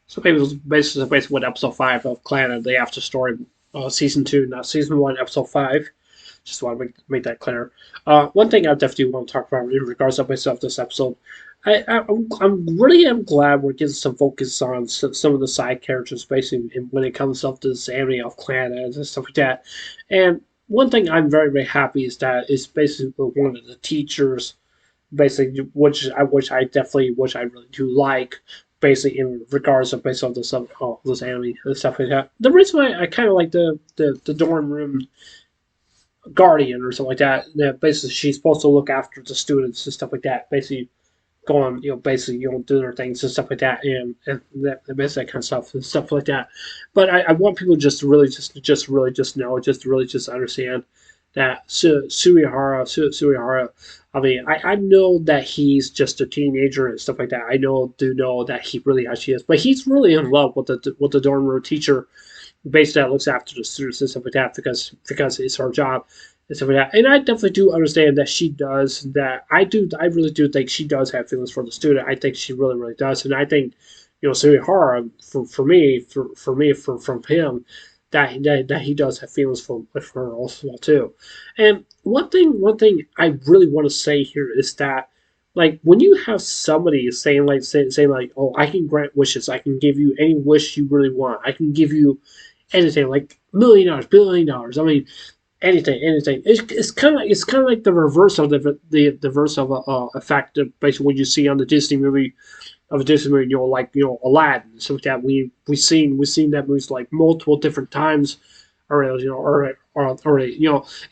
So basically what episode 5 of Clannad, the after story, season 2, not season 1, episode 5. Just want to make that clear. One thing I definitely want to talk about in regards to myself this episode, I'm really am glad we're getting some focus on some of the side characters, basically when it comes up to this anime of Clannad and stuff like that. And one thing I'm very happy is that it's basically one of the teachers basically, which I really do like, basically in regards of based on the stuff, this anime and stuff like that. The reason why I kind of like the dorm room guardian or something like that, that basically she's supposed to look after the students and stuff like that. Basically, going basically doing their things and stuff like that, and that kind of stuff and stuff like that. But I want people just to really just really just know, just to really just understand that Suihara. I mean, I know that he's just a teenager and stuff like that. Do know that he really actually is, but he's really in love with the dorm room teacher, basically that looks after the students and stuff like that because it's her job and stuff like that. And I definitely do understand that she does that. I really do think she does have feelings for the student. I think she really does, and I think Suihara from him that he does have feelings for her also too. And one thing I really want to say here is that like when you have somebody saying like, oh, I can grant wishes, I can give you any wish you really want, I can give you anything like $1 million, $1 billion. I mean, anything. It's kind of like the reverse of the reverse of a fact of basically what you see on the Disney movie of a Disney movie, like Aladdin, so that we've seen that movie like multiple different times already,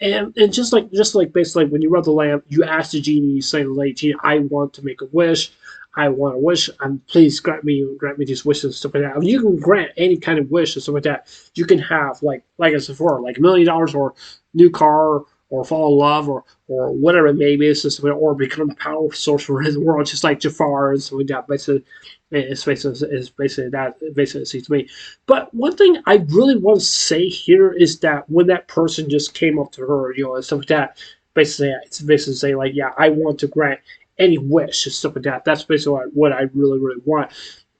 and just like basically when you rub the lamp, you ask the genie, you say, "Like genie, I want to make a wish. I want a wish, and please grant me these wishes and stuff like that." I mean, you can grant any kind of wish and stuff like that. You can have like I said before, like $1 million or new car or fall in love or whatever it may be, or become a power source for his world, just like Jafar and stuff like that. Basically, it's basically that basically it seems to me. But one thing I really want to say here is that when that person just came up to her, and stuff like that, basically saying like, yeah, I want to grant any wish and stuff like that. That's basically what I really want.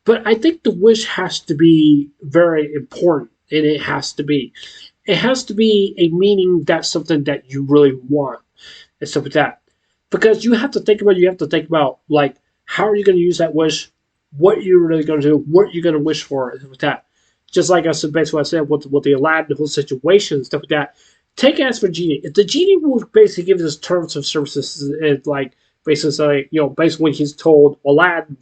But I think the wish has to be very important, and it has to be a meaning that's something that you really want and stuff like that. Because you have to think about like how are you going to use that wish, what you're really going to do, what you're going to wish for, and stuff like that. Just like I said, basically what I said with the Aladdin the whole situation and stuff like that. Take as for genie. If the genie will basically give us terms of services and like basically say, basically when he's told Aladdin,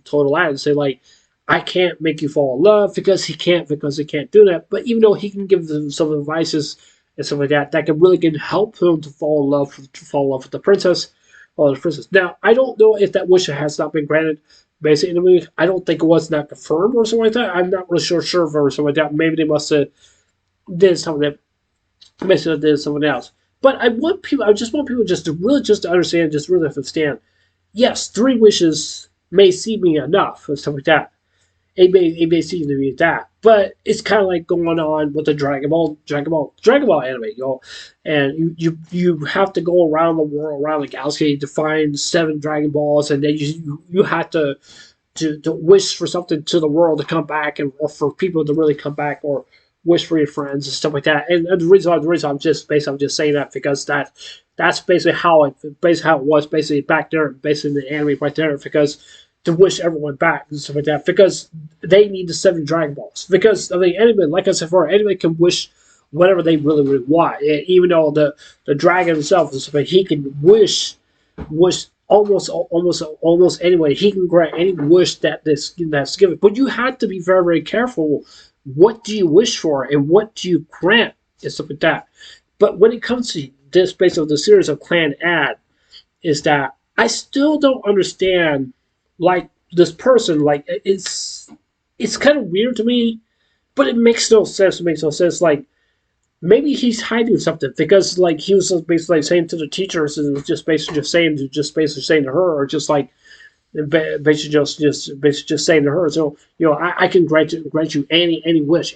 say like, I can't make you fall in love because he can't do that. But even though he can give them some advices and stuff like that can really can help him to fall in love with the princess or the princess. Now I don't know if that wish has not been granted. Basically, in the movie, I don't think it was not confirmed or something like that. I'm not really sure or something like that. Maybe they must have did something that basically did something else. But I just want people just to really just to understand, just really understand. Yes, 3 wishes may seem enough and stuff like that. It may seem to be that, but it's kind of like going on with the Dragon Ball anime, and you have to go around the world, around the galaxy to find 7 Dragon Balls, and then you have to wish for something to the world to come back, and or for people to really come back, or wish for your friends and stuff like that. And the reason I'm just saying that because that's basically how it was basically back there, basically in the anime right there, because to wish everyone back and stuff like that, because they need the 7 Dragon Balls. Because I mean, anybody, like I said before, anybody can wish whatever they really want. Even though the dragon himself, he can wish almost anyway. He can grant any wish that's given. But you have to be very careful. What do you wish for, and what do you grant, and stuff like that. But when it comes to this, basically the series of Clannad, is that I still don't understand like this person. Like it's kind of weird to me, but it makes no sense. It makes no sense. Like maybe he's hiding something because like he was just basically saying to the teachers and was just basically saying to her, or just like basically just saying to her. So I can grant you any wish,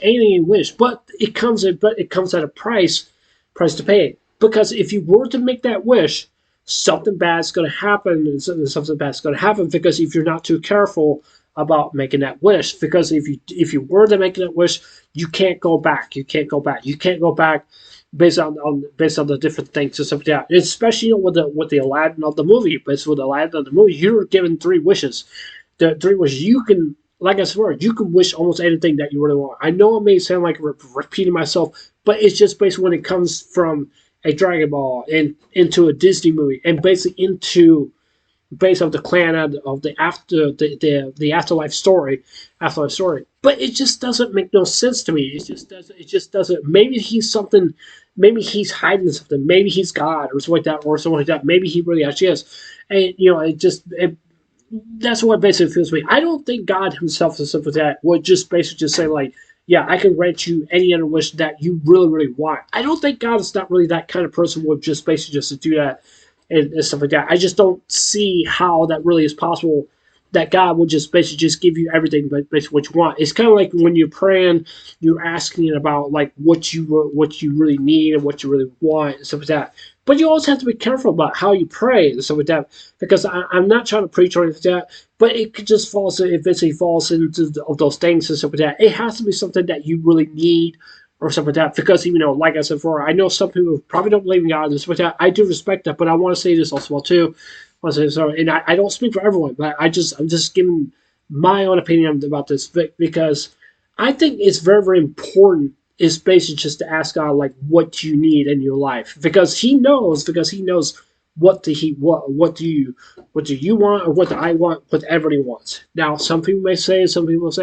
but it comes at a price to pay. Because if you were to make that wish, something bad's going to happen, and something bad's going to happen because if you're not too careful, about making that wish, because if you were to make that wish, you can't go back. You can't go back. You can't go back based on the different things and stuff like that. Especially with the Aladdin of the movie. Based with the Aladdin of the movie, you were given 3 wishes. The 3 wishes you can, like I said, you can wish almost anything that you really want. I know it may sound like repeating myself, but it's just basically when it comes from a Dragon Ball and into a Disney movie and basically into based off the Clannad of the afterlife story. But it just doesn't make no sense to me. It just doesn't. Maybe he's something. Maybe he's hiding something. Maybe he's God or something like that, or something like that. Maybe he really actually is. And that's what basically feels to me. I don't think God himself and stuff like that would just basically just say like, yeah, I can grant you any other wish that you really, really want. I don't think God is not really that kind of person who would just basically just to do that and stuff like that. I just don't see how that really is possible. That God would just basically just give you everything, but basically what you want. It's kind of like when you're praying, you're asking about like what you really need and what you really want and stuff like that. But you always have to be careful about how you pray and stuff like that, because I'm not trying to preach or anything like that. But it could just it basically falls into those things and stuff like that. It has to be something that you really need or stuff like that. Because like I said before, I know some people probably don't believe in God and stuff like that. I do respect that, but I want to say this also too. And I don't speak for everyone, but I'm just giving my own opinion about this because I think it's very, very important. Is basically just to ask God like what you need in your life, because He knows what do you want, or what do I want, whatever He wants. Now some people say,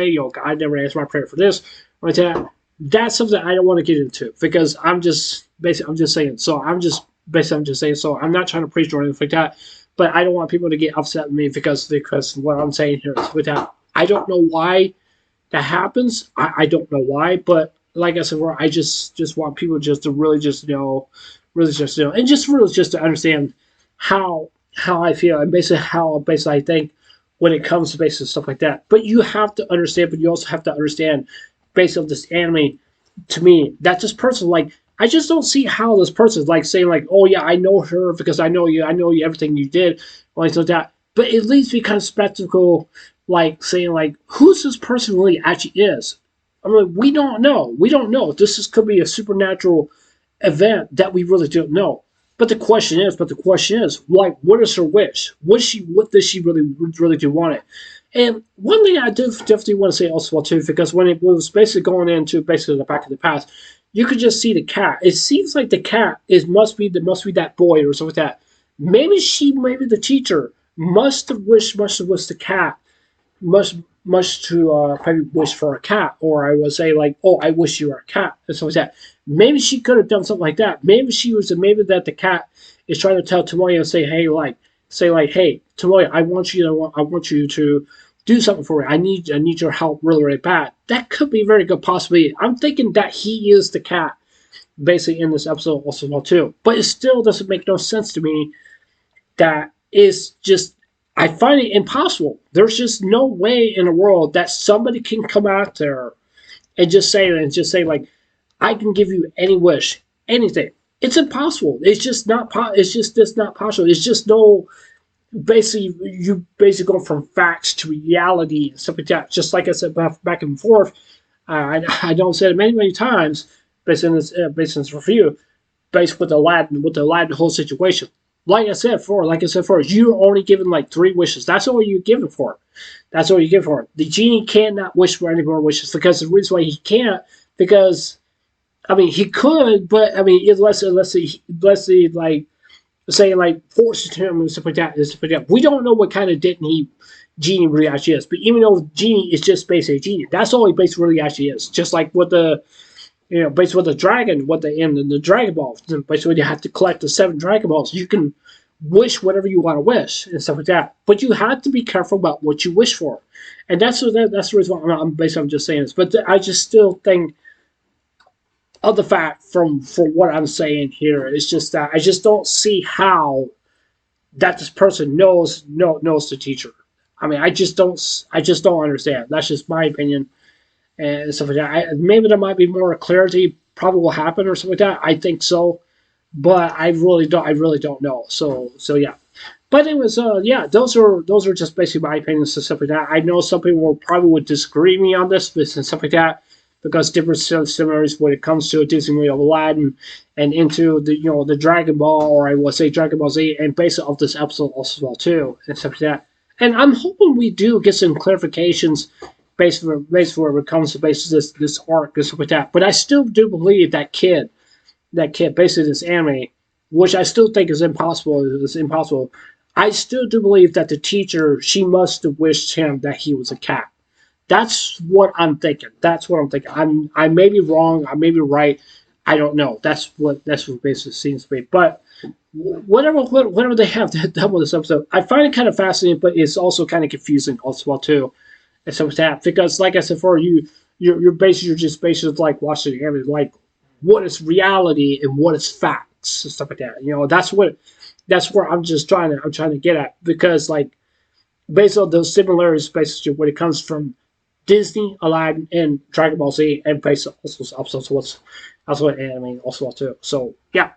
yo, God never answered my prayer for this or that. That's something I don't want to get into, because I'm just saying. So I'm just saying. So I'm not trying to preach or anything like that. But I don't want people to get upset with me because what I'm saying here is with that. I don't know why that happens. I don't know why, but like I said, I just want people just to really just know, and just really just to understand how I feel and basically how I think when it comes to basically stuff like that. But you have to understand, but you also have to understand based on this anime. To me, that this person like. I just don't see how this person is like saying like, oh yeah, I know her because I know you, everything you did, or like that. But it leaves me kind of skeptical, like saying like, who's this person really actually is? I mean, we don't know. Could be a supernatural event that we really don't know. But the question is, like, what is her wish? What does she really do want it? And one thing I do definitely want to say also too, because when it was basically going into basically the Back of the Past, you could just see the cat. It seems like the cat must be that boy or something like that. Maybe the teacher must have wished the cat much to probably wish for a cat, or I would say like, oh, I wish you were a cat, and so like that. Maybe she could have done something like that. Maybe that the cat is trying to tell Tomoya and say, hey, Tomoya, I want you to do something for me. I need your help really, really bad. That could be very good possibility. I'm thinking that he is the cat, basically in this episode also too. But it still doesn't make no sense to me. That is just, I find it impossible. There's just no way in the world that somebody can come out there and just say like, I can give you any wish, anything. It's impossible. It's just not. It's just not possible. It's just no. Basically, you basically go from facts to reality and stuff like that. Just like I said back and forth. I don't say it many times based on this review, based with the Aladdin whole situation. Like I said before, you're only given like 3 wishes. That's all you're given for. The genie cannot wish for any more wishes, because the reason why he can't, because I mean he could, but I mean unless he like say like forces him and stuff like that. We don't know what kind of genie really actually is. But even though genie is just basically a genie, that's all he basically really actually is. Just like with the basically with the dragon, in the Dragon Balls. Basically, you have to collect the 7 Dragon Balls. You can wish whatever you want to wish and stuff like that. But you have to be careful about what you wish for. And that's the reason why I'm just saying this. But I just still think of the fact from what I'm saying here is just that I just don't see how that this person knows the teacher. I mean, I just don't understand. That's just my opinion and stuff like that. Maybe there might be more clarity. Probably will happen or something like that. I think so, but I really don't know. So yeah. But it was, yeah, those are just basically my opinions and stuff like that. I know some people probably would disagree with me on this, but and stuff like that, because different similarities when it comes to Disney movie of Aladdin and into the the Dragon Ball, or I will say Dragon Ball Z, and based off this episode also as well too, and stuff like that. And I'm hoping we do get some clarifications based for when it comes to basically this arc and stuff like that. But I still do believe that kid, basically this anime, which I still think is impossible. Is impossible. I still do believe that the teacher, she must have wished him that he was a cat. That's what I'm thinking. That's what I'm thinking. I may be wrong. I may be right. I don't know. That's what basically seems to be. But whatever they have done with this episode, I find it kind of fascinating, but it's also kind of confusing as well too. And so with that, because like I said before, you're just basically like watching the anime, like what is reality and what is facts and stuff like that. That's where I'm trying to get at, because like based on those similarities, basically when it comes from Disney, Aladdin, and Dragon Ball Z, and based also what's anime also too. So yeah,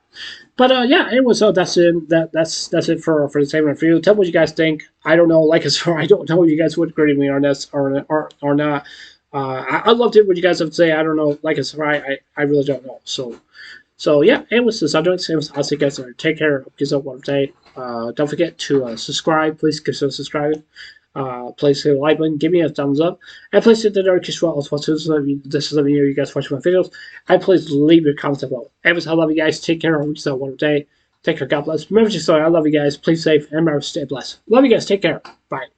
but yeah, anyway, so that's it for the same review. Tell me what you guys think. I don't know, like as far I don't know if you guys would agree with me on this or not. I'd love to hear what you guys have to say. I don't know, like as far I really don't know. So yeah, anyways, this I'm doing the same. I'll see you guys later. Take care. Hope you guys have a wonderful day. Don't forget to subscribe. Please consider subscribing. Please hit the like button, give me a thumbs up, and please hit the notification bell as well too. So this is letting you guys watch my videos. And please leave your comments below. Anyways, I love you guys. Take care. Hope you have a wonderful day. Take care. God bless. Remember to say I love you guys. Please safe and remember to stay blessed. Love you guys. Take care. Bye.